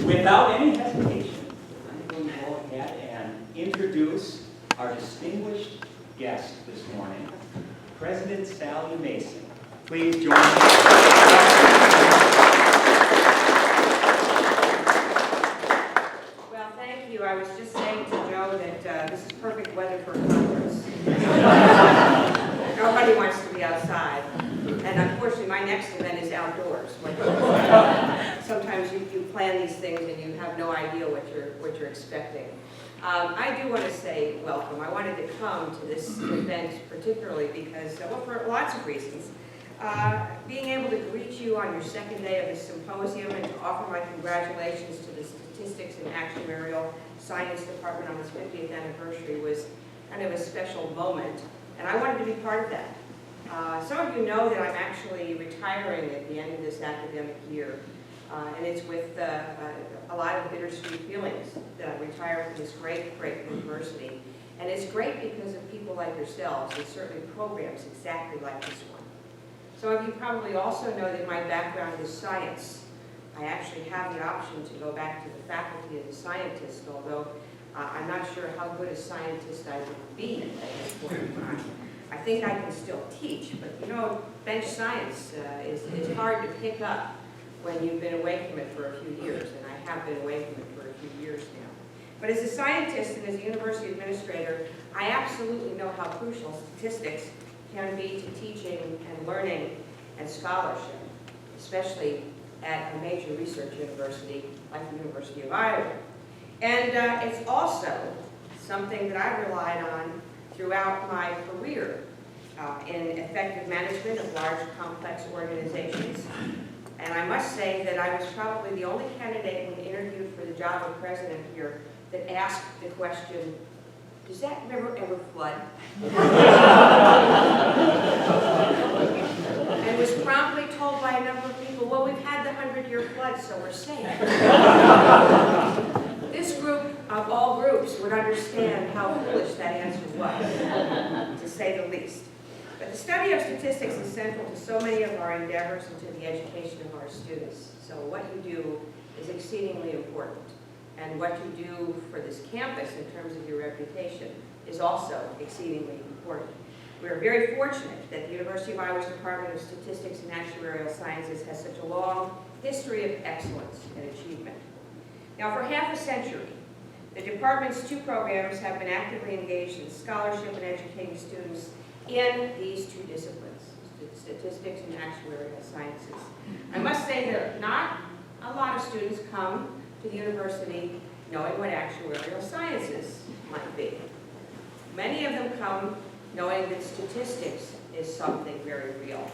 Without any hesitation, I'm going to go ahead and introduce our distinguished guest this morning, President Sally Mason. Please join me. Well, thank you. I was just saying to Joe that this is perfect weather for a conference. Nobody wants to be outside. And unfortunately, my next event is outdoors. Sometimes you plan these things and you have no idea what you're expecting. I do want to say welcome. I wanted to come to this event particularly because, well, for lots of reasons. Being able to greet you on your second day of the symposium and to offer my congratulations to the Statistics and Actuarial Science Department on its 50th anniversary was kind of a special moment, and I wanted to be part of that. Some of you know that I'm actually retiring at the end of this academic year, and it's with a lot of bittersweet feelings that I retire from this great, great university. And it's great because of people like yourselves, and certainly programs exactly like this one. Some of you probably also know that my background is science. I actually have the option to go back to the faculty as a scientist, although I'm not sure how good a scientist I would be at this point in time. I think I can still teach, but you know, bench science is hard to pick up when you've been away from it for a few years, and I have been away from it for a few years now. But as a scientist and as a university administrator, I absolutely know how crucial statistics can be to teaching and learning and scholarship, especially at a major research university like the University of Iowa. And it's also something that I've relied on throughout my career in effective management of large, complex organizations. And I must say that I was probably the only candidate when interviewed for the job of president here that asked the question, does that river ever flood? And was promptly told by a number of people, well, we've had the 100-year flood, so we're safe. This group, of all groups, would understand how foolish that answer was, to say the least. But the study of statistics is central to so many of our endeavors and to the education of our students. So what you do is exceedingly important. And what you do for this campus in terms of your reputation is also exceedingly important. We are very fortunate that the University of Iowa's Department of Statistics and Actuarial Sciences has such a long history of excellence and achievement. Now, for half a century, the department's two programs have been actively engaged in scholarship and educating students in these two disciplines, statistics and actuarial sciences. I must say that not a lot of students come to the university knowing what actuarial sciences might be. Many of them come knowing that statistics is something very real.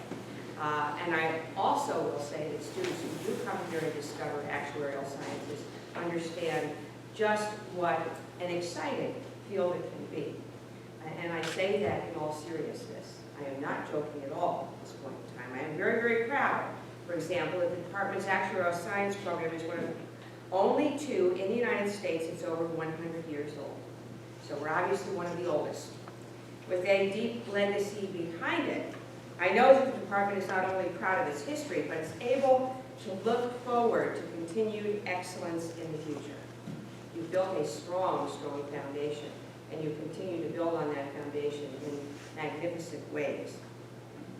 And I also will say that students who do come here and discover actuarial sciences understand just what an exciting field it can be. And I say that in all seriousness. I am not joking at all at this point in time. I am very, very proud, for example, that the department's actuarial science program is one of only two in the United States that's over 100 years old. So we're obviously one of the oldest. With a deep legacy behind it, I know that the department is not only proud of its history, but it's able to look forward to continued excellence in the future. You've built a strong, strong foundation, and you continue to build on that foundation in magnificent ways.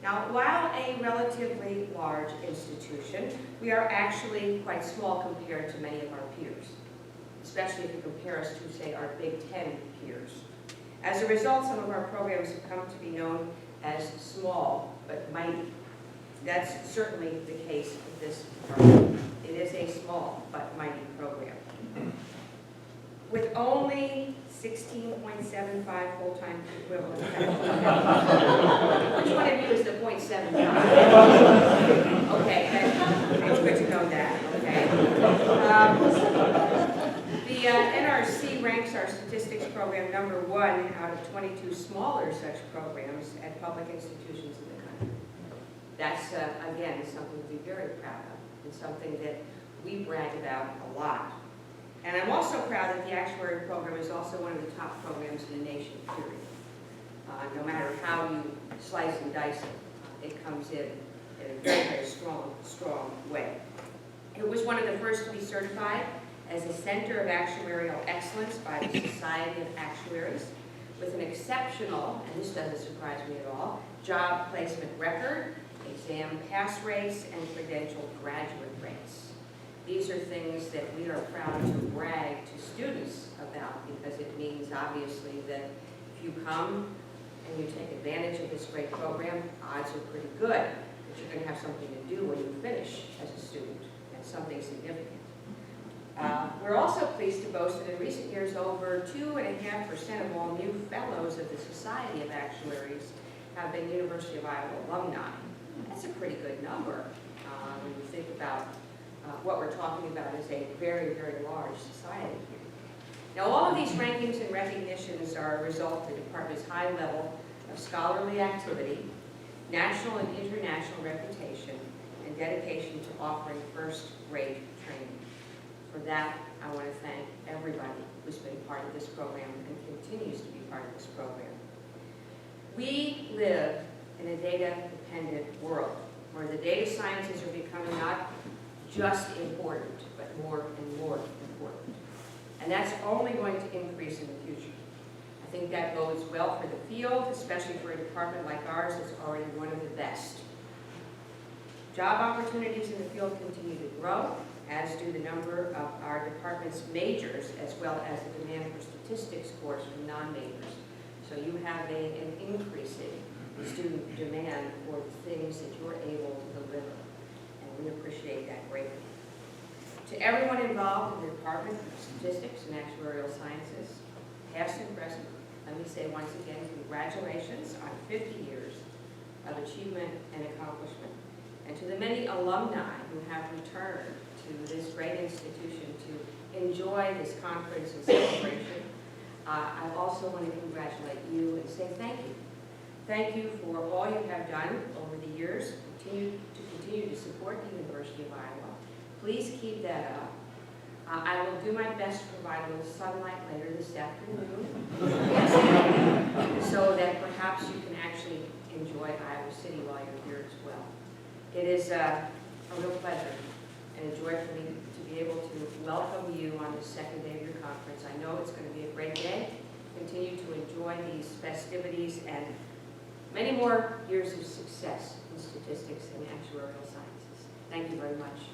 Now, while a relatively large institution, we are actually quite small compared to many of our peers, especially if you compare us to, say, our Big Ten peers. As a result, some of our programs have come to be known as small but mighty. That's certainly the case with this department. It is a small but mighty program. With only 16.75 full-time equivalent faculty. Which one of you is the 0.75? Okay, it's good to know that, okay. The NRC ranks our statistics program number 1 out of 22 smaller such programs at public institutions in the country. That's, again, something to be very proud of, and something that we brag about a lot. And I'm also proud that the actuary program is also one of the top programs in the nation, period. No matter how you slice and dice it, it comes in a very, very strong way. It was one of the first to be certified as a Center of Actuarial Excellence by the Society of Actuaries, with an exceptional, and this doesn't surprise me at all, job placement record, exam pass rates, and credential graduate rates. These are things that we are proud to brag to students about, because it means obviously that if you come and you take advantage of this great program, odds are pretty good that you're going to have something to do when you finish as a student, and something significant. We're also pleased to boast that in recent years, over 2.5% of all new fellows of the Society of Actuaries have been University of Iowa alumni. That's a pretty good number when you think about what we're talking about as a very, very large society here. Now, all of these rankings and recognitions are a result of the department's high level of scholarly activity, national and international reputation, and dedication to offering first-rate training. For that, I want to thank everybody who's been part of this program and continues to be part of this program. We live in a data-dependent world where the data sciences are becoming not just important, but more and more important. And that's only going to increase in the future. I think that bodes well for the field, especially for a department like ours that's already one of the best. Job opportunities in the field continue to grow, as do the number of our department's majors, as well as the demand for statistics course from non-majors. So you have an increasing student demand for the things that you're able to deliver, and we appreciate that greatly. To everyone involved in the Department of Statistics and Actuarial Sciences, past and present, let me say once again, congratulations on 50 years of achievement and accomplishment. And to the many alumni who have returned to this great institution to enjoy this conference and celebration, I also want to congratulate you and say thank you. Thank you for all you have done over the years, continue to support the University of Iowa. Please keep that up. I will do my best to provide a little sunlight later this afternoon, so that perhaps you can actually enjoy Iowa City while you're here as well. It is a real pleasure and a joy for me to be able to welcome you on the second day of your conference. I know it's going to be a great day. Continue to enjoy these festivities and many more years of success in statistics and actuarial sciences. Thank you very much.